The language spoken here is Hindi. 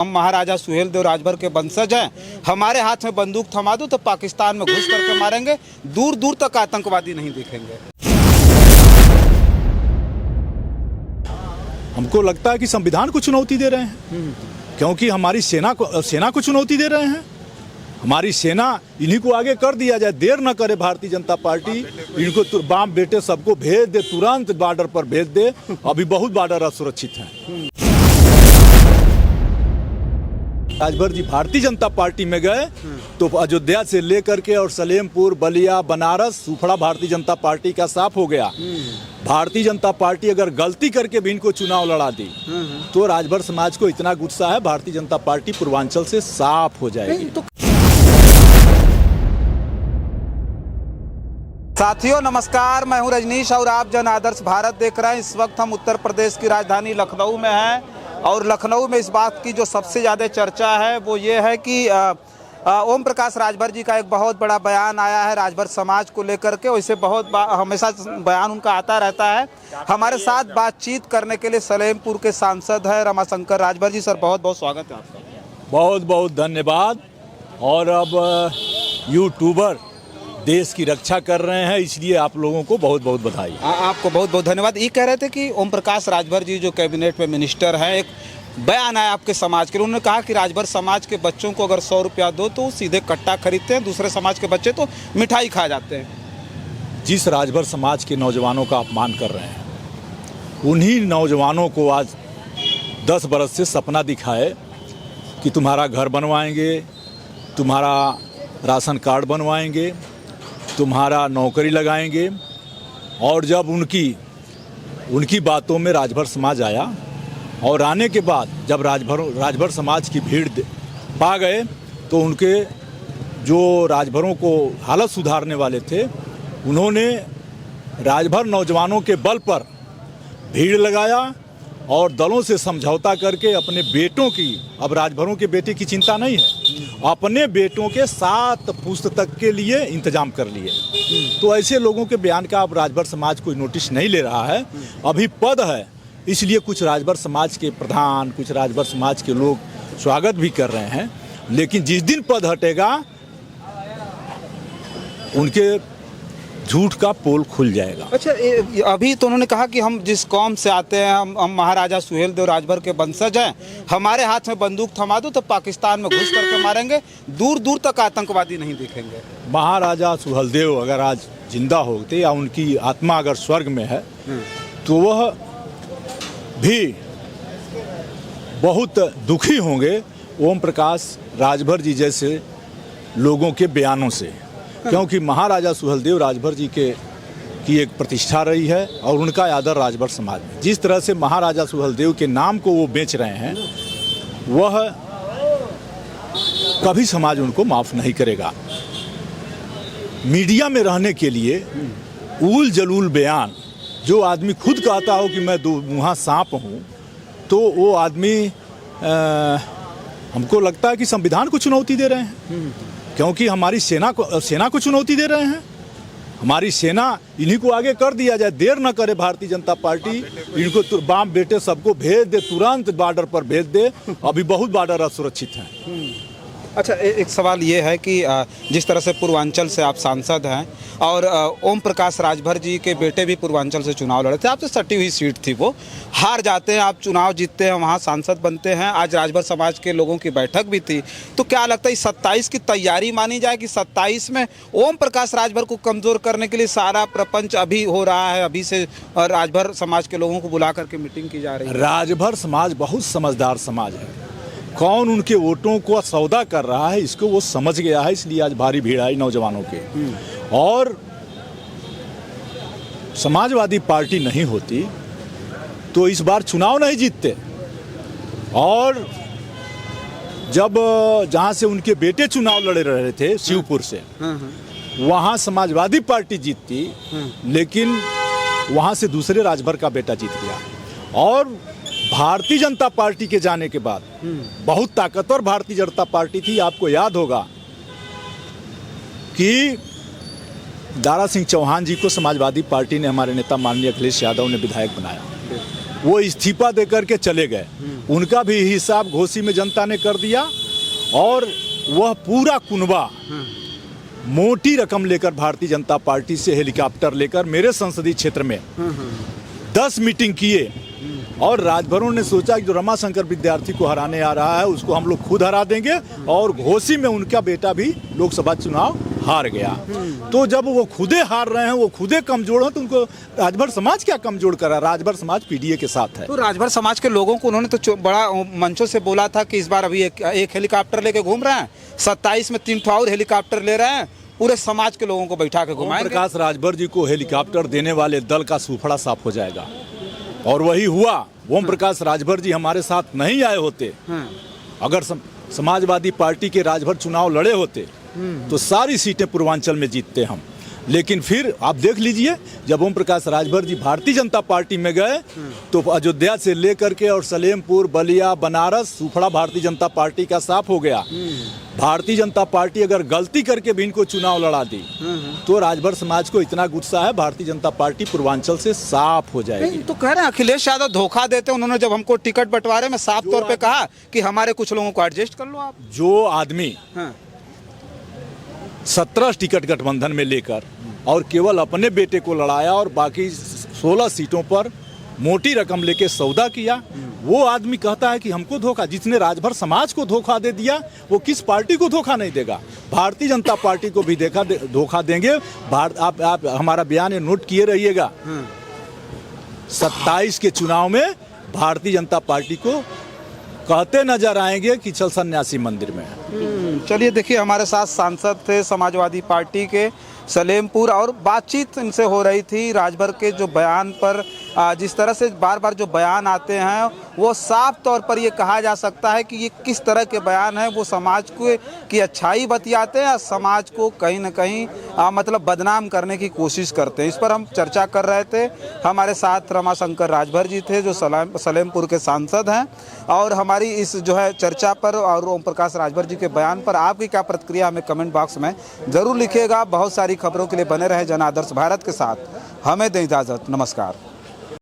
हम महाराजा सुहेलदेव राजभर के वंशज हैं। हमारे हाथ में बंदूक थमा दो तो पाकिस्तान में घुस करके मारेंगे, दूर दूर तक आतंकवादी नहीं दिखेंगे। हमको लगता है कि संविधान को चुनौती दे रहे हैं, क्योंकि हमारी सेना को चुनौती दे रहे हैं। हमारी सेना इन्हीं को आगे कर दिया जाए, देर न करे भारतीय जनता पार्टी, इनको बाप बेटे सबको भेज दे, तुरंत बॉर्डर पर भेज दे। अभी बहुत बॉर्डर असुरक्षित है। राजभर जी भारतीय जनता पार्टी में गए तो अयोध्या से लेकर के और सलेमपुर, बलिया, बनारस, सुफड़ा भारतीय जनता पार्टी का साफ हो गया। भारतीय जनता पार्टी अगर गलती करके भी इनको चुनाव लड़ा दी तो राजभर समाज को इतना गुस्सा है, भारतीय जनता पार्टी पूर्वांचल से साफ हो जाएगी। साथियों नमस्कार, मैं हूं रजनीश और आप जन आदर्श भारत देख रहे हैं। इस वक्त हम उत्तर प्रदेश की राजधानी लखनऊ में हैं और लखनऊ में इस बात की जो सबसे ज़्यादा चर्चा है वो ये है कि ओम प्रकाश राजभर जी का एक बहुत बड़ा बयान आया है राजभर समाज को लेकर के। वैसे हमेशा बयान उनका आता रहता है। हमारे साथ बातचीत करने के लिए सलेमपुर के सांसद हैं रमाशंकर राजभर जी। सर बहुत बहुत स्वागत है आपका। बहुत बहुत धन्यवाद। और अब यूट्यूबर देश की रक्षा कर रहे हैं, इसलिए आप लोगों को बहुत बहुत बधाई। आपको बहुत बहुत धन्यवाद। ये कह रहे थे कि ओम प्रकाश राजभर जी जो कैबिनेट में मिनिस्टर हैं, एक बयान आया आपके समाज के लिए। उन्होंने कहा कि राजभर समाज के बच्चों को अगर 100 रुपया दो तो सीधे कट्टा खरीदते हैं, दूसरे समाज के बच्चे तो मिठाई खा जाते हैं। जिस राजभर समाज के नौजवानों का अपमान कर रहे हैं, उन्हीं नौजवानों को आज 10 बरस से सपना दिखाए कि तुम्हारा घर बनवाएंगे, तुम्हारा राशन कार्ड बनवाएंगे, तुम्हारा नौकरी लगाएंगे। और जब उनकी बातों में राजभर समाज आया और आने के बाद जब राजभर समाज की भीड़ पा गए तो उनके जो राजभरों को हालत सुधारने वाले थे, उन्होंने राजभर नौजवानों के बल पर भीड़ लगाया और दलों से समझौता करके अपने बेटों की, अब राजभरों के बेटे की चिंता नहीं है, अपने बेटों के 7 पुस्तक के लिए इंतजाम कर लिए। तो ऐसे लोगों के बयान का अब राजभर समाज कोई नोटिस नहीं ले रहा है। अभी पद है, इसलिए कुछ राजभर समाज के प्रधान, कुछ राजभर समाज के लोग स्वागत भी कर रहे हैं, लेकिन जिस दिन पद हटेगा उनके झूठ का पोल खुल जाएगा। अच्छा, अभी तो उन्होंने कहा कि हम जिस कौम से आते हैं, हम महाराजा सुहेलदेव राजभर के वंशज हैं। हमारे हाथ में बंदूक थमा दो तो पाकिस्तान में घुस करके मारेंगे, दूर दूर तक आतंकवादी नहीं दिखेंगे। महाराजा सुहेलदेव अगर आज जिंदा होते या उनकी आत्मा अगर स्वर्ग में है तो वह भी बहुत दुखी होंगे ओम प्रकाश राजभर जी जैसे लोगों के बयानों से, क्योंकि महाराजा सुहेलदेव राजभर जी की एक प्रतिष्ठा रही है और उनका आदर राजभर समाज में। जिस तरह से महाराजा सुहेलदेव के नाम को वो बेच रहे हैं, वह कभी समाज उनको माफ़ नहीं करेगा। मीडिया में रहने के लिए उल जलूल बयान, जो आदमी खुद कहता हो कि मैं 2 मुँहा सांप हूँ, तो वो आदमी हमको लगता है कि संविधान को चुनौती दे रहे हैं, क्योंकि हमारी सेना को चुनौती दे रहे हैं। हमारी सेना इन्हीं को आगे कर दिया जाए, देर न करे भारतीय जनता पार्टी, इनको बाप बेटे सबको भेज दे, तुरंत बॉर्डर पर भेज दे। अभी बहुत बॉर्डर असुरक्षित है। अच्छा, एक सवाल ये है कि जिस तरह से पूर्वांचल से आप सांसद हैं और ओम प्रकाश राजभर जी के बेटे भी पूर्वांचल से चुनाव लड़े थे, आपसे सटी हुई सीट थी, वो हार जाते हैं, आप चुनाव जीतते हैं, वहाँ सांसद बनते हैं। आज राजभर समाज के लोगों की बैठक भी थी, तो क्या लगता है 27 की तैयारी मानी जाए कि 27 में ओम प्रकाश राजभर को कमज़ोर करने के लिए सारा प्रपंच अभी हो रहा है, अभी से राजभर समाज के लोगों को बुला करके मीटिंग की जा रही है? राजभर समाज बहुत समझदार समाज है। कौन उनके वोटों को सौदा कर रहा है इसको वो समझ गया है, इसलिए आज भारी भीड़ आई नौजवानों के। और समाजवादी पार्टी नहीं होती तो इस बार चुनाव नहीं जीतते। और जब जहां से उनके बेटे चुनाव लड़े रहे थे शिवपुर से, वहां समाजवादी पार्टी जीतती, लेकिन वहां से दूसरे राजभर का बेटा जीत गया। और भारतीय जनता पार्टी के जाने के बाद बहुत ताकतवर भारतीय जनता पार्टी थी। आपको याद होगा कि दारा सिंह चौहान जी को समाजवादी पार्टी ने, हमारे नेता माननीय अखिलेश यादव ने विधायक बनाया। वो इस्तीफा दे करके चले गए। उनका भी हिसाब घोसी में जनता ने कर दिया और वह पूरा कुनबा मोटी रकम लेकर भारतीय जनता पार्टी से हेलीकॉप्टर लेकर मेरे संसदीय क्षेत्र में 10 मीटिंग किए और राजभरों ने सोचा कि जो रमाशंकर विद्यार्थी को हराने आ रहा है उसको हम लोग खुद हरा देंगे और घोसी में उनका बेटा भी लोकसभा चुनाव हार गया। तो जब वो खुदे हार रहे हैं, वो खुदे कमजोर हैं, तो उनको राजभर समाज क्या कमजोर करा? राजभर समाज पीडीए के साथ है। तो राजभर समाज के लोगों को उन्होंने तो बड़ा मंचों से बोला था कि इस बार अभी एक हेलीकॉप्टर लेके घूम रहे हैं, 27 में 3 और हेलीकॉप्टर ले रहे हैं, पूरे समाज के लोगों को बैठा के घुमाएंगे। प्रकाश राजभर जी को हेलीकॉप्टर देने वाले दल का सूफड़ा साफ हो जाएगा और वही हुआ। ओम प्रकाश राजभर जी हमारे साथ नहीं आए होते, अगर समाजवादी पार्टी के राजभर चुनाव लड़े होते तो सारी सीटें पूर्वांचल में जीतते हम। लेकिन फिर आप देख लीजिए, जब ओम प्रकाश राजभर जी भारतीय जनता पार्टी में गए तो अयोध्या से लेकर के और सलेमपुर, बलिया, बनारस सूफड़ा भारतीय जनता पार्टी का साफ हो गया। भारतीय जनता पार्टी अगर गलती करके भी इनको चुनाव लड़ा दी तो राजभर समाज को इतना गुस्सा है, भारतीय जनता पार्टी पूर्वांचल से साफ हो जाएगी। तो कह रहे हैं अखिलेश यादव धोखा देते हैं। उन्होंने जब हमको टिकट बंटवारे में साफ तौर पे कहा कि हमारे कुछ लोगों को एडजस्ट कर लो आप। जो आदमी 17 टिकट गठबंधन में लेकर और केवल अपने बेटे को लड़ाया और बाकी 16 सीटों पर मोटी रकम लेके सौदा किया, वो आदमी कहता है कि हमको धोखा, जिसने राजभर समाज को धोखा दे दिया वो किस पार्टी को धोखा नहीं देगा? भारतीय जनता पार्टी को भी धोखा देंगे। आप हमारा बयान नोट किए रहिएगा, 27 के चुनाव में भारतीय जनता पार्टी को कहते नजर आएंगे कि चल सन्यासी मंदिर में। चलिए देखिए, हमारे साथ सांसद थे समाजवादी पार्टी के सलेमपुर और बातचीत इनसे हो रही थी राजभर के जो बयान पर। जिस तरह से बार बार जो बयान आते हैं वो साफ तौर पर ये कहा जा सकता है कि ये किस तरह के बयान हैं। वो समाज को की अच्छाई बतियाते हैं, समाज को कहीं ना कहीं मतलब बदनाम करने की कोशिश करते हैं। इस पर हम चर्चा कर रहे थे। हमारे साथ रमाशंकर राजभर जी थे जो सलेमपुर के सांसद हैं। और हमारी इस जो है चर्चा पर और ओम प्रकाश राजभर जी के बयान पर आपकी क्या प्रतिक्रिया हमें कमेंट बॉक्स में ज़रूर लिखिएगा। बहुत सारी खबरों के लिए बने रहे जन आदर्श भारत के साथ। हमें दें इजाज़त, नमस्कार।